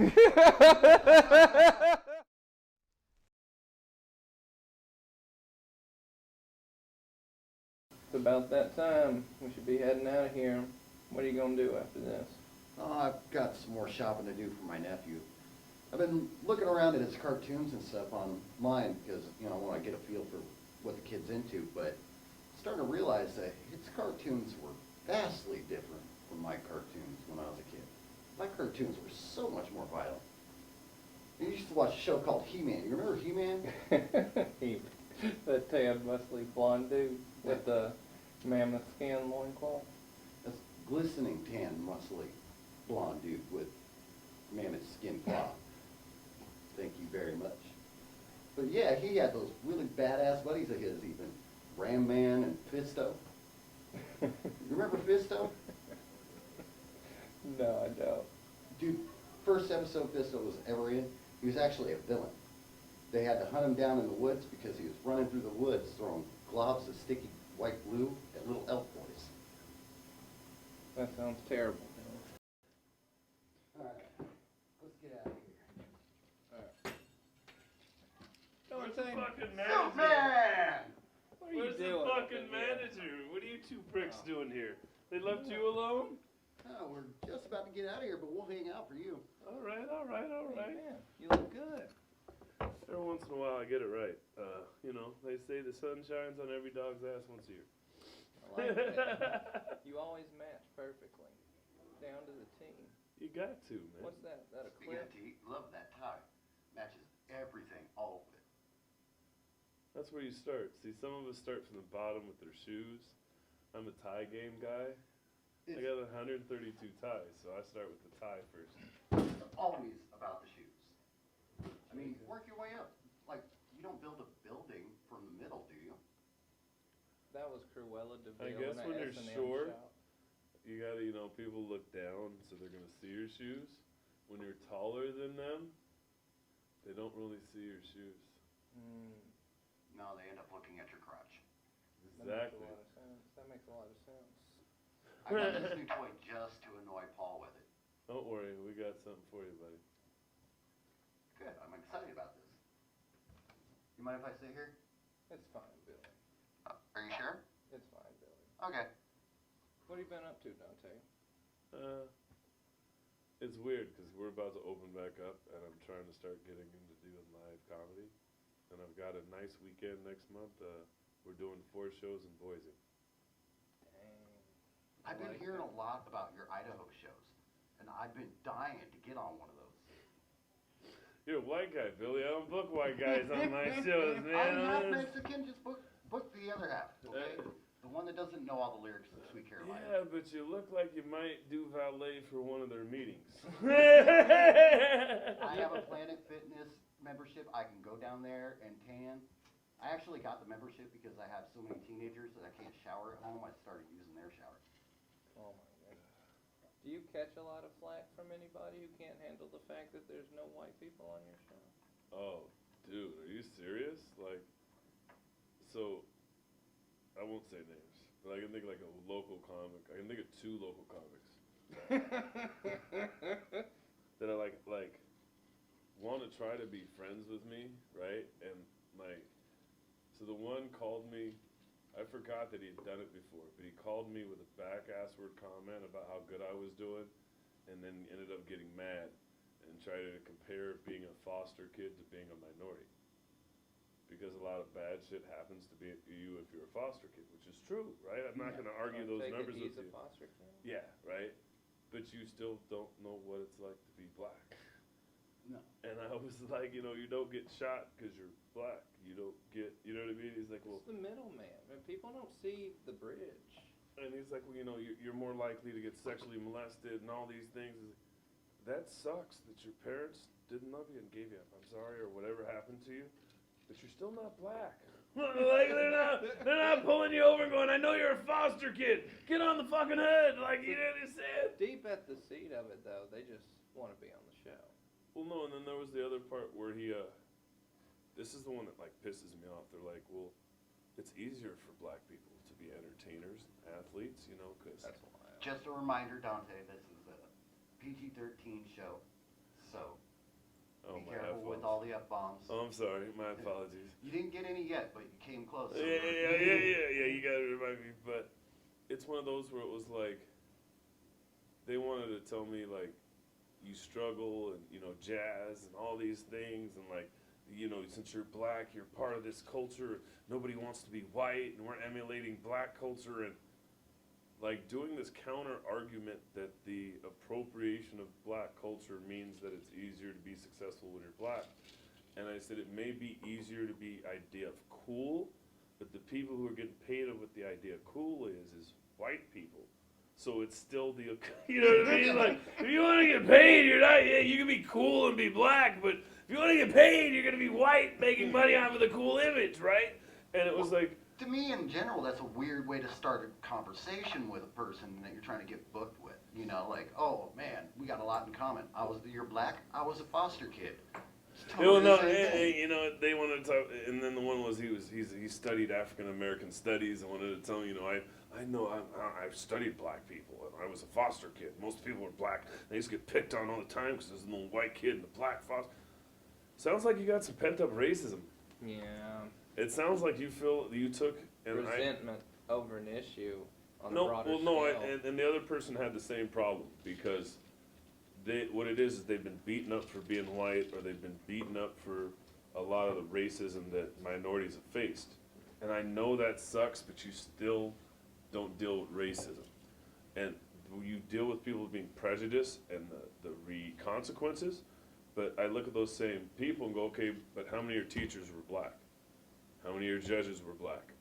It's about that time. We should be heading out of here. What are you going to do after this? Oh, I've got some more shopping to do for my nephew. I've been looking around at his cartoons and stuff online because, I want to get a feel for what the kid's into, but I'm starting to realize that his cartoons were vastly different from my cartoons when I was a kid. My cartoons were so much more violent. You used to watch a show called He-Man. You remember He-Man? The tan, muscly blonde dude with the mammoth skin loincloth. That's glistening tan, muscly blonde dude with mammoth skin cloth. Thank you very much. But yeah, he had those really badass buddies of his even. Ram Man and Fisto. You remember Fisto? No, I don't. Dude, first episode Fisto was ever in, he was actually a villain. They had to hunt him down in the woods because he was running through the woods throwing globs of sticky white glue at little elf boys. That sounds terrible. Alright, let's get out of here. Alright. Where's the fucking manager? Suitman! What are you Where's the doing? fucking manager? What are you two pricks doing here? They left you alone? Oh, we're just about to get out of here, but we'll hang out for you. Alright. Man, you look good. Every once in a while I get it right. They say the sun shines on every dog's ass once a year. I like that. You always match perfectly. Down to the T. You got to, man. What's that? That a Speaking clip? of tea, love that tie. Matches everything, all of it. That's where you start. See, some of us start from the bottom with their shoes. I'm a tie game guy. I got 132 ties, so I start with the tie first. It's always about the shoes. I mean, work your way up. Like, you don't build a building from the middle, do you? That was Cruella de Vil I guess in when a you're S&M short, shop. you gotta, people look down, so they're gonna see your shoes. When you're taller than them, they don't really see your shoes. No, they end up looking at your crotch. Exactly. That makes a lot of sense. I got this new toy just to annoy Paul with it. Don't worry, we got something for you, buddy. Good, I'm excited about this. You mind if I stay here? It's fine, Billy. Are you sure? It's fine, Billy. Okay. What have you been up to, Dante? It's weird because we're about to open back up, and I'm trying to start getting into doing live comedy. And I've got a nice weekend next month. We're doing 4 shows in Boise. Dang. I've been hearing a lot about your Idaho shows, and I've been dying to get on one of those. You're a white guy, Billy. I don't book white guys on my shows, man. I'm half Mexican, just book the other half, okay? The one that doesn't know all the lyrics of Sweet Carolina. Yeah, but you look like you might do valet for one of their meetings. I have a Planet Fitness membership. I can go down there and tan. I actually got the membership because I have so many teenagers that I can't shower at home. I started using their shower. Oh my goodness. Do you catch a lot of flack from anybody who can't handle the fact that there's no white people on your show? Oh, dude, are you serious? Like, so, I won't say names, but I can think of like a local comic. I can think of 2 local comics that I like want to try to be friends with me, right? And so the one called me. I forgot that he'd done it before, but he called me with a back-assward comment about how good I was doing, and then ended up getting mad and tried to compare being a foster kid to being a minority. Because a lot of bad shit happens to you if you're a foster kid, which is true, right? I'm not going to argue those numbers with you. He's a foster kid? Yeah, right? But you still don't know what it's like to be black. No. And I was like, you don't get shot because you're black. You don't get, you know what I mean? He's like, well. It's the middleman. People don't see the bridge. And he's like, well, you're more likely to get sexually molested and all these things. That sucks that your parents didn't love you and gave you up. I'm sorry, or whatever happened to you. But you're still not black. Like they're not pulling you over and going, I know you're a foster kid. Get on the fucking hood. Like you know what he said. Deep at the seat of it though, they just want to be on the show. Well, no, and then there was the other part where this is the one that like pisses me off. They're like, well, it's easier for black people to be entertainers, athletes, because. That's wild. Just a reminder, Dante, this is a PG-13 show. so Oh, be my careful with F-bombs. all the F-bombs. Oh, I'm sorry. My apologies. You didn't get any yet, but you came close. So Yeah. You gotta remind me. But it's one of those where it was like, they wanted to tell me, like, you struggle and, you know, jazz and all these things. And, like, you know, since you're black, you're part of this culture. Nobody wants to be white, and we're emulating black culture. And, like, doing this counter argument that the appropriation of black culture means that it's easier to be successful when you're black. And I said it may be easier to be idea of cool, but the people who are getting paid of what the idea of cool is white people. So it's still the, you know what I mean? Like, if you want to get paid, you're not, yeah, you can be cool and be black, but if you want to get paid, you're going to be white making money off of the cool image, right? And it was like, to me, in general, that's a weird way to start a conversation with a person that you're trying to get booked with. You know, like, oh man, we got a lot in common. You're black. I was a foster kid. It's totally the same thing. you know, they wanted to talk, and then the one was he studied African American studies and wanted to tell me, you know, I've studied black people and I was a foster kid. Most people were black. They used to get picked on all the time because there's no white kid in the black foster. Sounds like you got some pent up racism. Yeah. It sounds like you feel you took Resentment over an issue on a broader scale. and the other person had the same problem because what it is they've been beaten up for being white, or they've been beaten up for a lot of the racism that minorities have faced. And I know that sucks, but you still don't deal with racism. And you deal with people being prejudiced and the consequences. But I look at those same people and go, okay, but how many of your teachers were black? How many of your judges were black?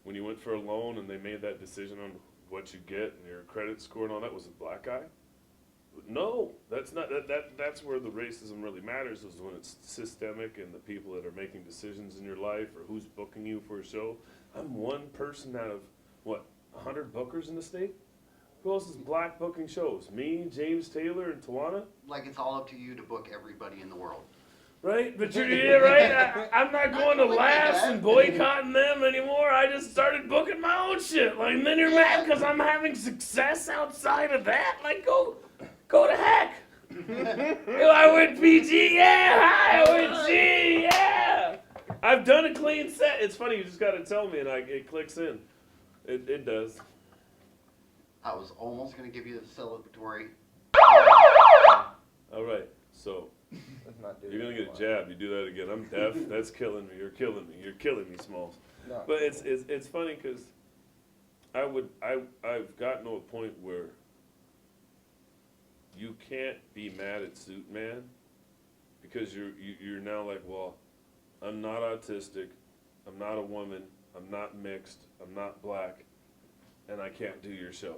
When you went for a loan and they made that decision on what you get and your credit score and all that, was a black guy? No, that's not. That's where the racism really matters, is when it's systemic and the people that are making decisions in your life or who's booking you for a show. I'm one person out of, what, 100 bookers in the state? Who else is black booking shows? Me, James Taylor, and Tawana? Like it's all up to you to book everybody in the world. Right? But you're right. I'm not going to laughs and boycotting them anymore. I just started booking my own shit. Like, and then you're mad because I'm having success outside of that? Like, go to heck. I went PG, yeah. I went G, yeah. I've done a clean set. It's funny, you just got to tell me and it clicks in. It does. I was almost going to give you the celebratory. All right, so Let's not do you're going to that get a jab. You do that again. I'm deaf. That's killing me. You're killing me. You're killing me, Smalls. No. But it's funny because I've gotten to a point where you can't be mad at Suitman because you're now like, well, I'm not autistic, I'm not a woman, I'm not mixed, I'm not black, and I can't do your show.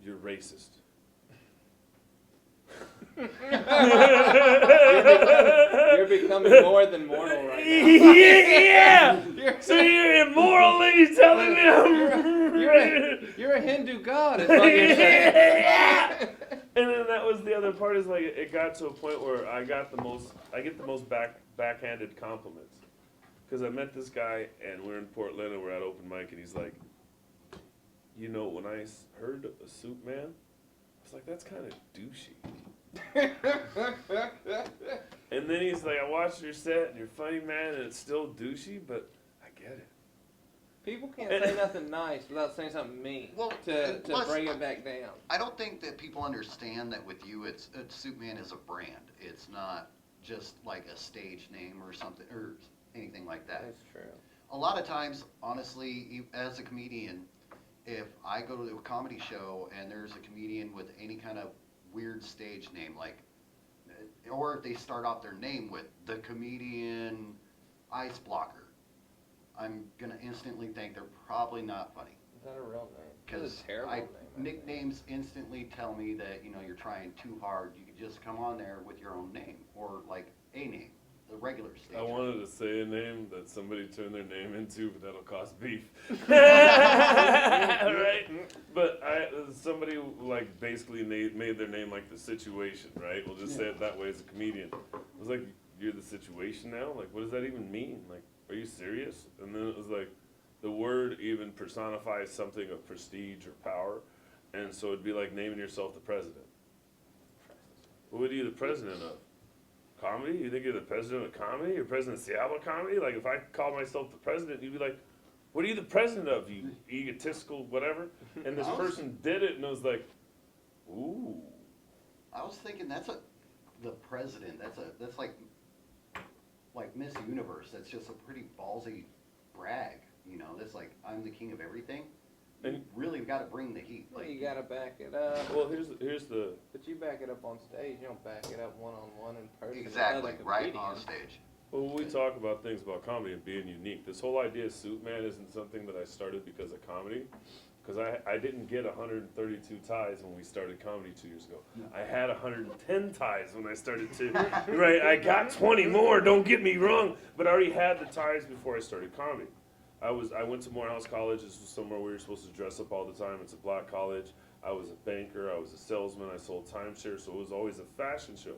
You're racist. You're becoming more than mortal right now. Yeah. So you're immorally telling me You're a Hindu god, is what you're saying. Yeah. And then that was the other part, is like it got to a point where I get the most backhanded compliments. Because I met this guy and we're in Portland and we're at open mic and he's like, you know, when I heard a Suitman, I was like, that's kind of douchey. And then he's like, I watched your set and you're funny, man, and it's still douchey, but I get it. People can't say nothing nice without saying something mean to bring it back down. I don't think that people understand that with you, Suitman is a brand. It's not just like a stage name or something or anything like that. That's true. A lot of times, honestly, as a comedian, if I go to a comedy show and there's a comedian with any kind of weird stage name, like, or if they start off their name with the comedian Ice Blocker, I'm gonna instantly think they're probably not funny. Is that a real name? Because That's a terrible name. nicknames instantly tell me that, you know, you're trying too hard. You could just come on there with your own name, or like a name, the regular stage. I wanted to say a name that somebody turned their name into, but that'll cost beef. Right? But somebody like basically made their name like the situation, right? We'll just say it that way as a comedian. I was like, you're the situation now? Like, what does that even mean? Like, are you serious? And then it was like, the word even personifies something of prestige or power. And so it'd be like naming yourself the president. What are you the president of? Comedy? You think you're the president of comedy? You're president of Seattle comedy? Like, if I call myself the president, you'd be like, what are you the president of, you egotistical whatever? And this person did it, and I was like, ooh. I was thinking the president, that's like Miss Universe. That's just a pretty ballsy brag, you know. That's like, I'm the king of everything. And you really got to bring the heat. Well, you got to back it up. Well, here's the. But you back it up on stage. You don't back it up one-on-one in person. Exactly, right on stage. Well, when we talk about things about comedy and being unique, this whole idea of Suitman isn't something that I started because of comedy. Because I didn't get 132 ties when we started comedy 2 years ago. No. I had 110 ties when I started to. Right, I got 20 more, don't get me wrong. But I already had the ties before I started comedy. I went to Morehouse College. This was somewhere we were supposed to dress up all the time. It's a black college. I was a banker. I was a salesman. I sold timeshare. So it was always a fashion show.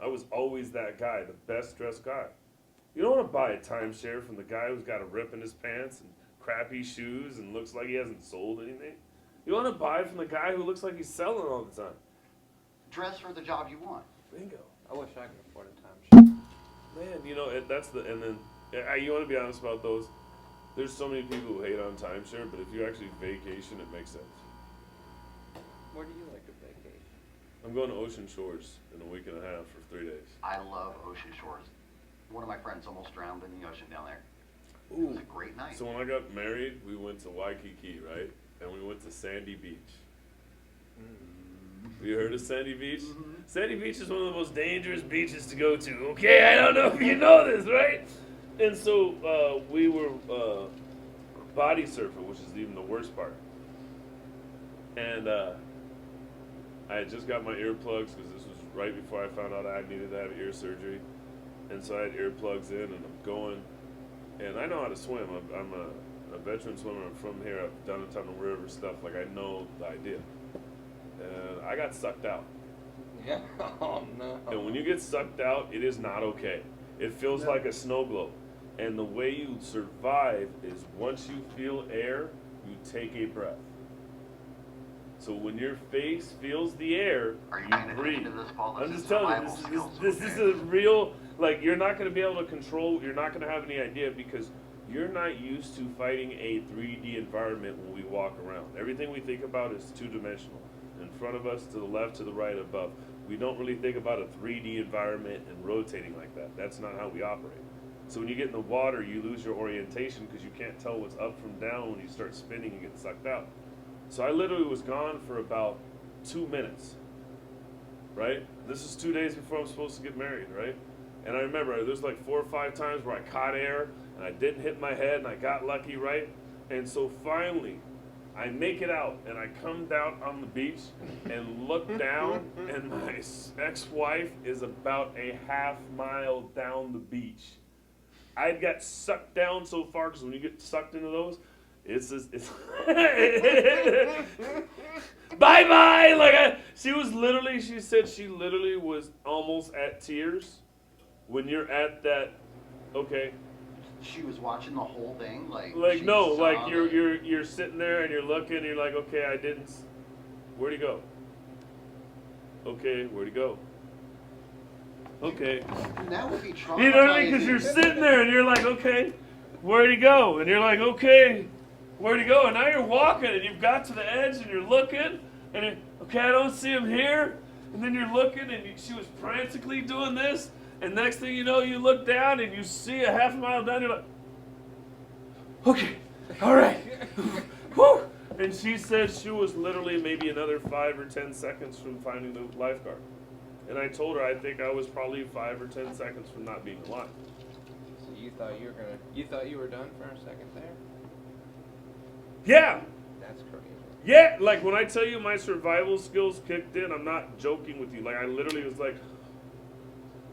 I was always that guy, the best dressed guy. You don't want to buy a timeshare from the guy who's got a rip in his pants and crappy shoes and looks like he hasn't sold anything. You want to buy from the guy who looks like he's selling all the time. Dress for the job you want. Bingo. I wish I could afford a timeshare. Man, you know, and then you want to be honest about those. There's so many people who hate on timeshare, but if you actually vacation, it makes sense. Where do you like to vacation? I'm going to Ocean Shores in a week and a half for 3 days. I love Ocean Shores. One of my friends almost drowned in the ocean down there. Ooh. It was a great night. So when I got married, we went to Waikiki, right? And we went to Sandy Beach. You heard of Sandy Beach? Mm-hmm. Sandy Beach is one of the most dangerous beaches to go to. Okay, I don't know if you know this, right? And so we were body surfing, which is even the worst part. And I had just got my earplugs because this was right before I found out I needed to have ear surgery. And so I had earplugs in, and I'm going. And I know how to swim. I'm a veteran swimmer. I'm from here. I've done a ton of river stuff. Like, I know the idea. And I got sucked out. Yeah. Oh, no. And when you get sucked out, it is not okay. It feels like a snow globe. And the way you survive is once you feel air, you take a breath. So when your face feels the air, you breathe. I'm just telling you, this is a real, like, you're not going to be able to control, you're not going to have any idea because you're not used to fighting a 3D environment when we walk around. Everything we think about is two-dimensional. In front of us, to the left, to the right, above. We don't really think about a 3D environment and rotating like that. That's not how we operate. So when you get in the water, you lose your orientation because you can't tell what's up from down when you start spinning and get sucked out. So I literally was gone for about 2 minutes, right? This is 2 days before I'm supposed to get married, right? And I remember there's like 4 or 5 times where I caught air and I didn't hit my head and I got lucky, right? And so finally, I make it out and I come down on the beach and look down and my ex-wife is about a half mile down the beach. I got sucked down so far because when you get sucked into those, it's bye-bye. Like she said she literally was almost at tears when you're at that, okay. She was watching the whole thing, like no, like you're sitting there and you're looking and you're like, okay, I didn't. Where'd he go? Okay, where'd he go? Okay. That would be traumatizing. You know what I mean? Because you're sitting there and you're like, okay, where'd he go? And you're like, okay, where'd he go? And now you're walking and you've got to the edge and you're looking and okay, I don't see him here. And then you're looking and she was frantically doing this. And next thing you know, you look down and you see a half a mile down. You're like, okay, all right, whew. And she said she was literally maybe another 5 or 10 seconds from finding the lifeguard. And I told her I think I was probably 5 or 10 seconds from not being alive. So you thought you were done for a second there? Yeah. That's crazy. Yeah, like when I tell you my survival skills kicked in, I'm not joking with you. Like I literally was like,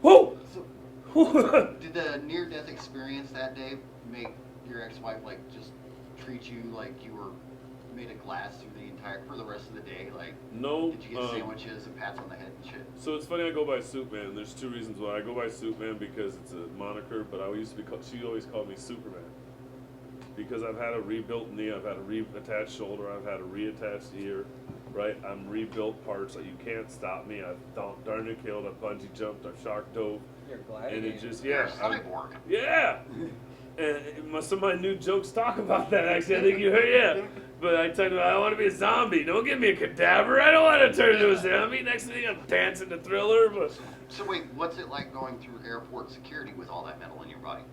whoo! So, did the near-death experience that day make your ex-wife like just treat you like you were made of glass for the rest of the day? Like, no. Did you get sandwiches and pats on the head and shit? So it's funny I go by Suitman. There's 2 reasons why I go by Suitman because it's a moniker, but I used to be she always called me Superman because I've had a rebuilt knee, I've had a reattached shoulder, I've had a reattached ear, right? I'm rebuilt parts. Like, you can't stop me. I've darn near killed. I've bungee jumped. I've shark dove. You're glad. And it just, You're yeah. a cyborg. Yeah. And some of my new jokes talk about that, actually. I think you heard, yeah. But I tell you, I want to be a zombie. Don't give me a cadaver. I don't want to turn into a zombie. Next thing I'm dancing to Thriller. But So wait, what's it like going through airport security with all that metal in your body?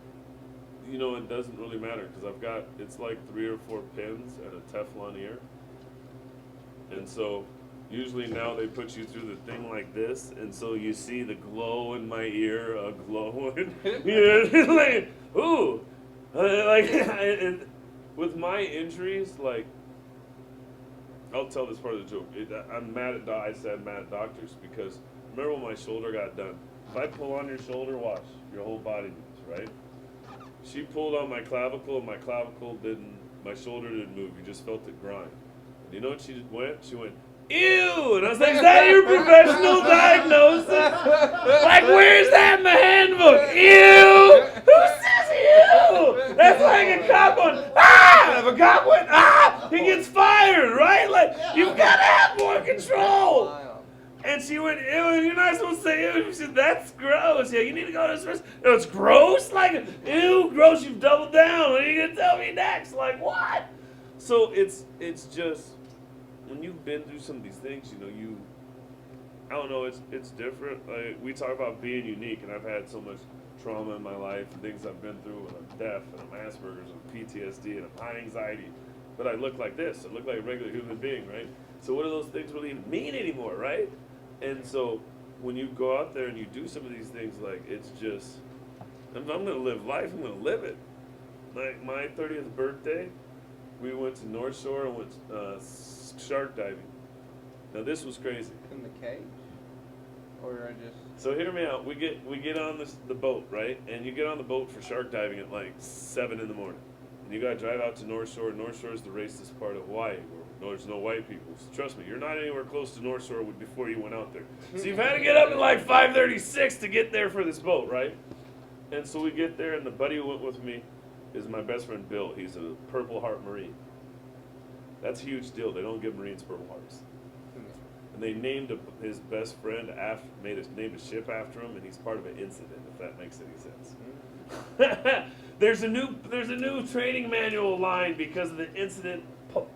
you know, it doesn't really matter because I've got, it's like 3 or 4 pins and a Teflon ear. And so usually now they put you through the thing like this, and so you see the glow in my ear, glowing. You know, like, ooh. And with my injuries, like, I'll tell this part of the joke. I'm mad at, I said mad at doctors because remember when my shoulder got done? If I pull on your shoulder, watch, your whole body moves, right? She pulled on my clavicle, and my clavicle didn't, my shoulder didn't move. You just felt it grind. And you know what she went? She went, ew! And I was like, is that your professional diagnosis? Like, where's that in the handbook? Ew! Who says ew? That's like a cop going, ah! If a cop went, ah! He gets fired, right? Like, you've got to have more control. And she went, ew, and you're not supposed to say ew. She said, that's gross. Yeah, you need to go to this restaurant. No, it's gross? Like, ew, gross, you've doubled down. What are you going to tell me next? Like, what? So it's just, when you've been through some of these things, you know, I don't know, it's different. Like, we talk about being unique, and I've had so much trauma in my life and things I've been through, and I'm deaf, and I'm Asperger's, and PTSD, and I'm high anxiety. But I look like this. I look like a regular human being, right? So what do those things really even mean anymore, right? And so when you go out there and you do some of these things, like, it's just, if I'm going to live life, I'm going to live it. Like, my 30th birthday, we went to North Shore and went shark diving. Now, this was crazy. In the cage? Or I just... So hear me out. We get on the boat, right? And you get on the boat for shark diving at like 7 in the morning. And you got to drive out to North Shore. North Shore is the racist part of Hawaii where there's no white people. So trust me, you're not anywhere close to North Shore before you went out there. So you've had to get up at like 5:36 to get there for this boat, right? And so we get there, and the buddy who went with me is my best friend Bill. He's a Purple Heart Marine. That's a huge deal. They don't give Marines Purple Hearts. And they named his best friend named a ship after him, and he's part of an incident. If that makes any sense. There's a new training manual line because of the incident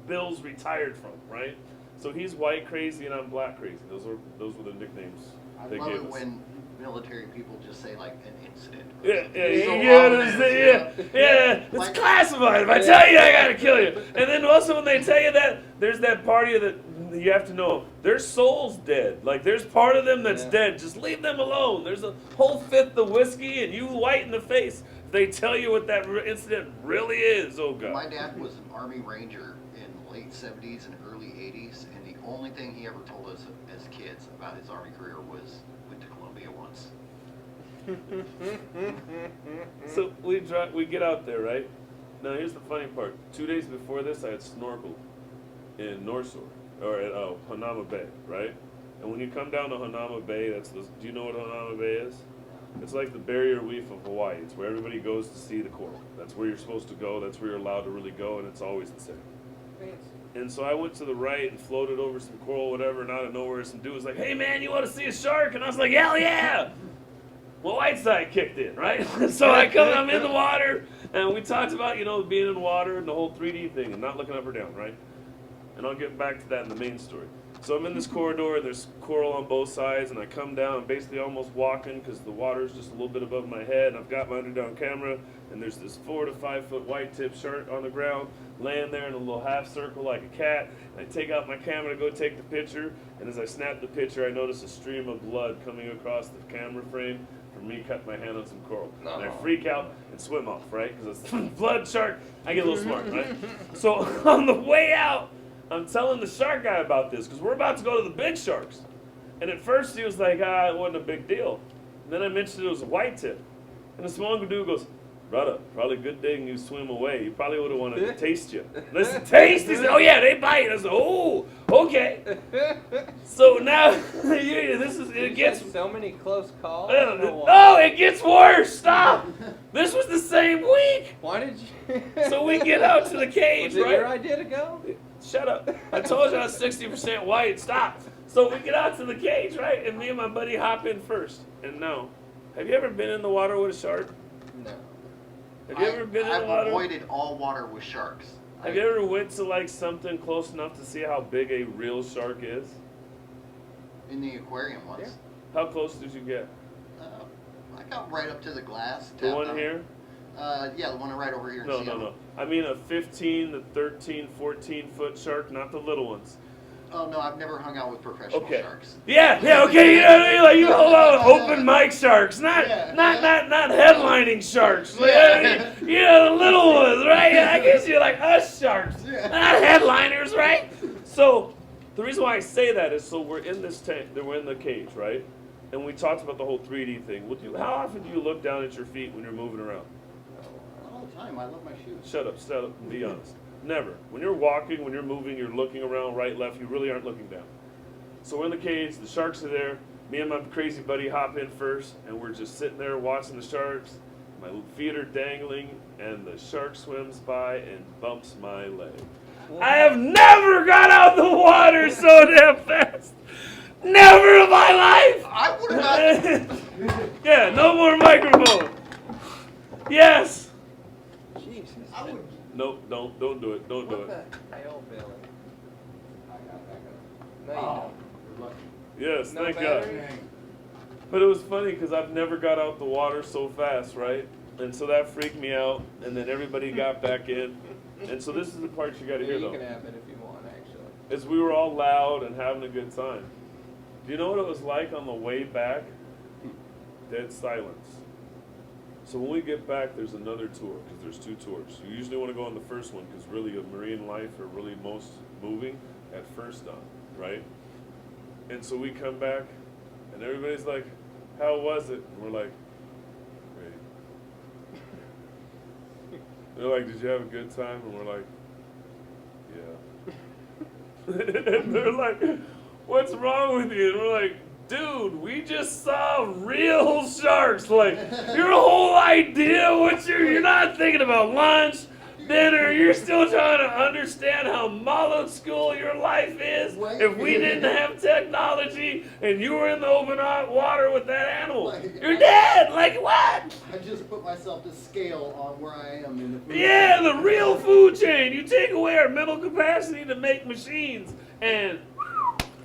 Bill's retired from, right? So he's white crazy and I'm black crazy. Those were the nicknames I they love gave it us. when military people just say like an incident. Yeah, it's Like- classified. If I tell you, I gotta kill you. And then also when they tell you that, there's that party that you have to know, their soul's dead. Like, there's part of them that's dead. Just leave them alone. There's a whole fifth of whiskey and you white in the face. They tell you what that incident really is. Oh, God. My dad was an Army Ranger in the late 70s and early 80s, and the only thing he ever told us as kids about his Army career was went to Columbia once. So we get out there, right? Now, here's the funny part. 2 days before this, I had snorkeled in North Shore, or at Hanama Bay, right? And when you come down to Hanama Bay, do you know what Hanama Bay is? It's like the barrier reef of Hawaii. It's where everybody goes to see the coral. That's where you're supposed to go. That's where you're allowed to really go, and it's always the same. Fancy. And so I went to the right and floated over some coral, whatever, and out of nowhere, some dude was like, hey, man, you want to see a shark? And I was like, hell yeah! Well, white side kicked in, right? So I'm in the water, and we talked about, being in water and the whole 3D thing and not looking up or down, right? And I'll get back to that in the main story. So I'm in this corridor, and there's coral on both sides, and I come down, and basically almost walking because the water's just a little bit above my head, and I've got my under-down camera, and there's this 4 to 5 foot white tip shark on the ground, laying there in a little half circle like a cat, and I take out my camera to go take the picture, and as I snap the picture, I notice a stream of blood coming across the camera frame from me cutting my hand on some coral. And I freak out and swim off, right? Because it's blood shark, I get a little smart, right? So on the way out, I'm telling the shark guy about this because we're about to go to the big sharks. And at first he was like, it wasn't a big deal. And then I mentioned it was a white tip. And the small dude goes, brother, probably a good thing you swim away. You probably would have wanted to taste you. Listen, taste? He said, oh yeah, they bite. I said, oh, okay. So now, it gets... So many close calls. No, it gets worse. Stop. This was the same week. Why did you... So we get out to the cage, Was it right? your idea to go? Shut up. I told you I was 60% white. Stop. So we get out to the cage, right? And me and my buddy hop in first. And no. Have you ever been in the water with a shark? No. Have you ever been in the I've water? avoided all water with sharks. Have you ever went to like something close enough to see how big a real shark is? In the aquarium once. Yeah. How close did you get? I got right up to the glass. The tapped one on it. here? Yeah, the one right over here in No, no, Seattle. no. I mean a 15 to 13, 14 foot shark, not the little ones. Oh no, I've never hung out with professional Okay. sharks. Yeah, okay, you know what I mean? Like you hold on open mic sharks, not headlining sharks. Like, I mean, you know, the little ones, right? Yeah, I guess you're like us sharks, not headliners, right? So the reason why I say that is so we're in this tank, we're in the cage, right? And we talked about the whole 3D thing. How often do you look down at your feet when you're moving around? All the time. I love my shoes. Shut up, and be honest. Never. When you're walking, when you're moving, you're looking around right, left, you really aren't looking down. So we're in the cage, the sharks are there, me and my crazy buddy hop in first, and we're just sitting there watching the sharks. My feet are dangling, and the shark swims by and bumps my leg. I have never got out the water so damn fast. Never in my life! I would have not. Yeah, no more microphone. Yes. Jesus. I would. Nope, don't do it. Don't do What it. the hell, Billy? No, you Oh, don't. you're lucky. Yes, No thank battery? God. But it was funny because I've never got out the water so fast, right? And so that freaked me out. And then everybody got back in. And so this is the part you got to Yeah, hear, you though. can have it if you want, actually. Is we were all loud and having a good time. Do you know what it was like on the way back? Dead silence. So when we get back, there's another tour, because there's 2 tours. You usually want to go on the first one, because really a marine life are really most moving at first on, right? And so we come back, and everybody's like, how was it? And we're like, great. They're like, did you have a good time? And we're like, yeah. And they're like, what's wrong with you? And we're like, dude, we just saw real sharks. Like, your whole idea, you're not thinking about lunch, dinner, you're still trying to understand how mollusk school your life is. If we didn't have technology and you were in the open water with that animal, you're dead. Like, what? I just put myself to scale on where I am in the food Yeah, chain. the real food chain. You take away our mental capacity to make machines, and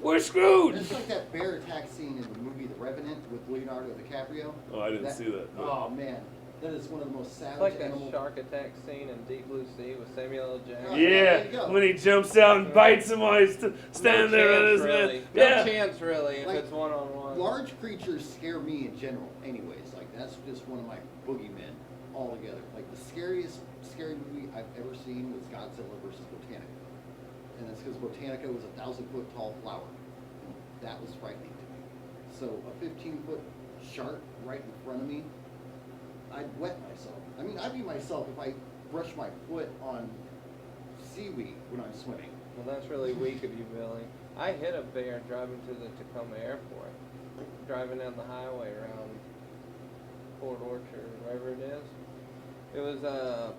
we're screwed. It's like that bear attack scene in the movie The Revenant with Leonardo DiCaprio. Oh, I didn't see that. Oh man, that is one of the most It's savage like that animal. shark attack scene in Deep Blue Sea with Samuel L. Jackson. Oh, Yeah, there you go. when he jumps out and bites him while he's standing there with his really. man. No Yeah. chance, really, if Like, it's one-on-one. Large creatures scare me in general, anyways. Like that's just one of my boogeymen altogether. Like the scariest scary movie I've ever seen was Godzilla versus Botanica, and that's because Botanica was a 1,000-foot tall flower. And that was frightening to me. So a 15-foot shark right in front of me, I'd wet myself. I mean, I'd be myself if I brushed my foot on seaweed when I'm swimming. Well, that's really weak of you, Billy. I hit a bear driving to the Tacoma airport, driving down the highway around Port Orchard, wherever it is. It was a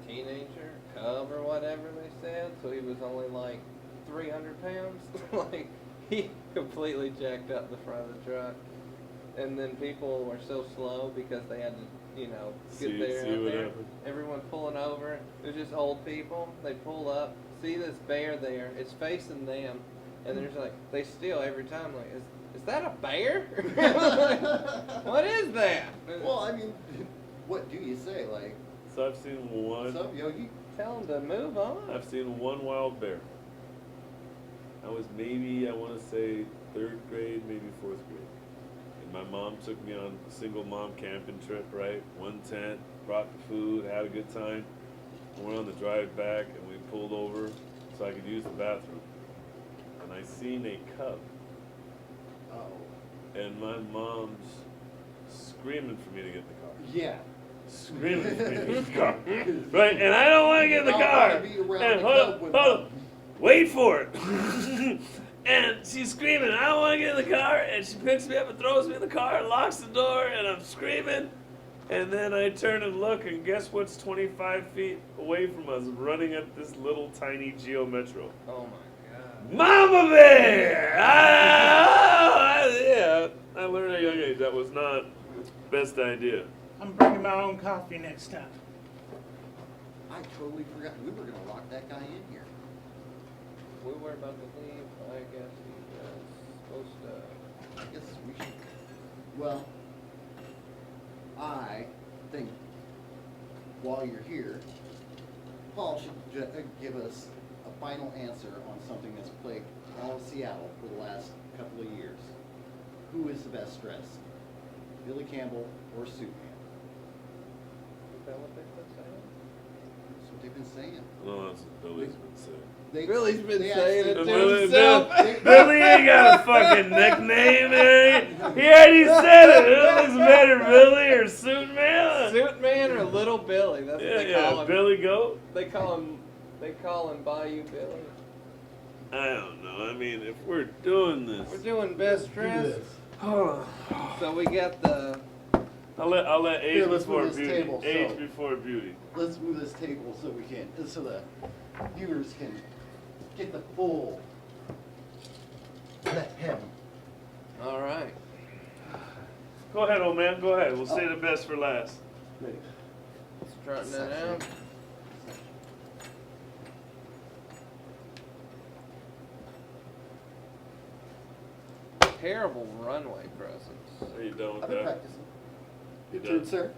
teenager, cub or whatever they said, so he was only like 300 pounds. Like, he completely jacked up the front of the truck. And then people were so slow because they had to, you know, get there. See out what there. happened. Everyone pulling over. It was just old people. They pull up, see this bear there. It's facing them, and there's like they steal every time. Like, is that a bear? What is that? Well, I mean, what do you say? Like, So I've seen what's one. up, Yogi? Tell them to move on. I've seen one wild bear. I was maybe, I want to say, 3rd grade, maybe 4th grade. And my mom took me on a single mom camping trip, right? One tent, brought the food, had a good time. We went on the drive back and we pulled over so I could use the bathroom. And I seen a cub. Oh, And my mom's screaming for me to get in the car. yeah. Screaming for me to get in the car. Right? And I don't want to get in the You don't car. wanna be around And the hold cub on, when- hold on. Wait for it. And she's screaming, I don't want to get in the car. And she picks me up and throws me in the car and locks the door. And I'm screaming. And then I turn and look, and guess what's 25 feet away from us, running at this little tiny Geo Metro? Oh my god. Mama Bear! Yeah, I learned at a young age that was not best idea. I'm bringing my own coffee next time. I totally forgot, we were gonna lock that guy in here. We were about to leave. I guess he was supposed to. I guess we should, well, I think while you're here, Paul should give us a final answer on something that's plagued all of Seattle for the last couple of years. Who is the best dressed? Billy Campbell or Suitman? Is that what they've been saying? That's what they've been saying. No, that's what Billy's been saying. Billy's been they saying it actually- to Billy- himself. Billy ain't got a fucking nickname, eh? He already said it. Who looks better, Billy or Suitman? Suitman or Little Billy? That's what Yeah, they call yeah, him. Billy Goat. They call him Bayou Billy. I don't know. I mean, if we're doing We're this, doing best dressed. hold So we got the. I'll let age Here, let's before move this beauty. table, Age so- before beauty. Let's move this table so we can, so the viewers can get the full, let him. All right. Go ahead, old man. Go ahead. We'll say the best for last. Ready. Strutting it out. Terrible runway presence. Are you done with I've been that? practicing. You Your turn, done? sir.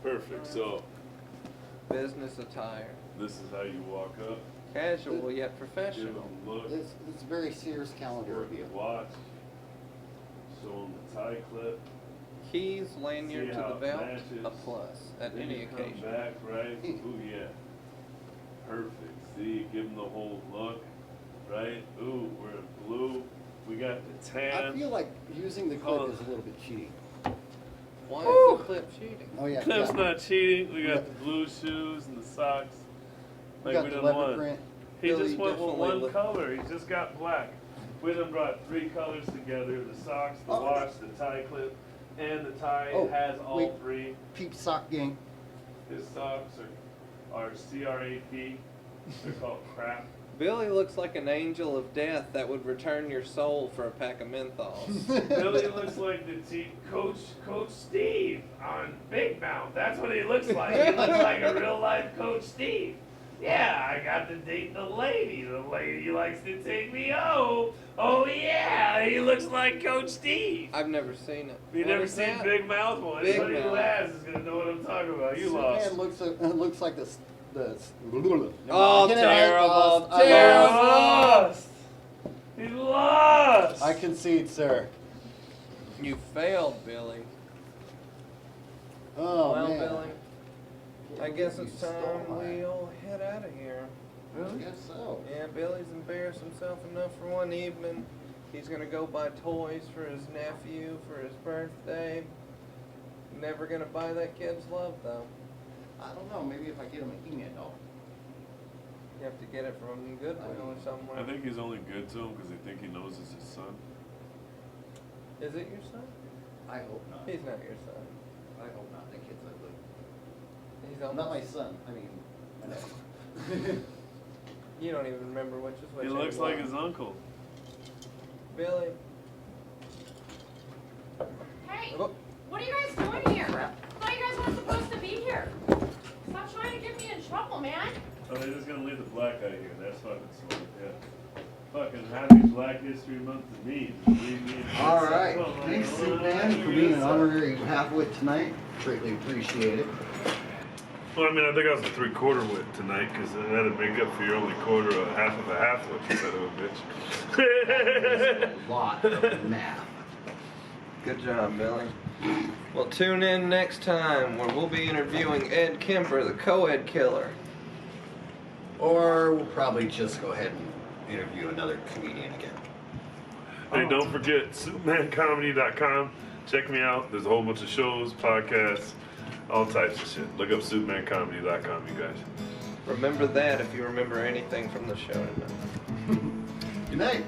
Perfect. So Business attire. this is how you walk up. Casual yet Give professional. them a look. It's a very Sears calendar Work of the you. watch. Show them the tie clip. Keys, lanyard See to how the it belt, matches. a plus at Then any you come occasion. back, right? Ooh, yeah. Perfect. See, give them the whole look, right? Ooh, we're in blue. We got the I tan. feel like using the clip Oh. is a little bit cheating. Why Woo! is the clip cheating? Oh, yeah. Clip's yeah. not cheating. We got the blue shoes and the socks. We Like got we the done leopard one. print. He Billy just went with definitely one look- color. He just got black. We done brought 3 colors together: the socks, the Oh. watch, the tie clip, and the tie Oh, has all wait. 3. Peep sock gang. His socks are CRAP. They're called crap. Billy looks like an angel of death that would return your soul for a pack of menthols. Billy looks like the Coach Steve on Big Mouth. That's what he looks like. He looks like a real life Coach Steve. Yeah, I got to date the lady. The lady likes to take me home. Oh yeah, he looks like Coach Steve. I've never seen it. You What never is seen that? Big Mouth one? Big Anybody who Mouth. has is gonna know what I'm talking about. You lost. Man looks like the. Oh, I can- terrible, I terrible. lost. He lost. I concede, sir. You failed, Billy. Oh, well, man. Billy, I guess You it's stole time mine. we'll head out of here. I guess so. Yeah, Billy's embarrassed himself enough for one evening. He's gonna go buy toys for his nephew for his birthday. Never gonna buy that kid's love, though. I don't know. Maybe if I get him a He-Man doll. You have to get it from Goodwill or somewhere. I think he's only good to him because they think he knows it's his son. Is it your son? I hope not. He's not your son. I hope not. That kid's ugly. He's Not almost. my son. I mean, my nephew. You don't even remember which is which. He looks anymore. like his uncle. Billy. Hey, Oh. what are you guys doing here? I thought you guys weren't supposed to be here. Stop trying to get me in trouble, man. Oh, they're just gonna leave the black guy here. That's fucking smart, yeah. Fucking happy Black History Month to me. Leave me in All peace. right. Come on, Thanks, man. Suitman, for being an honorary half-wit tonight. Greatly appreciated. Well, I mean, I think I was a 3/4 wit tonight because that'd make up for your only quarter of half of a half wit, you son of a bitch. A lot of math. Good job, Billy. Well, tune in next time where we'll be interviewing Ed Kemper, the co-ed killer. Or we'll probably just go ahead and interview another comedian again. Hey, don't forget, SuitmanComedy.com. Check me out. There's a whole bunch of shows, podcasts, all types of shit. Look up SuitmanComedy.com, you guys. Remember that if you remember anything from the show tonight. Good night.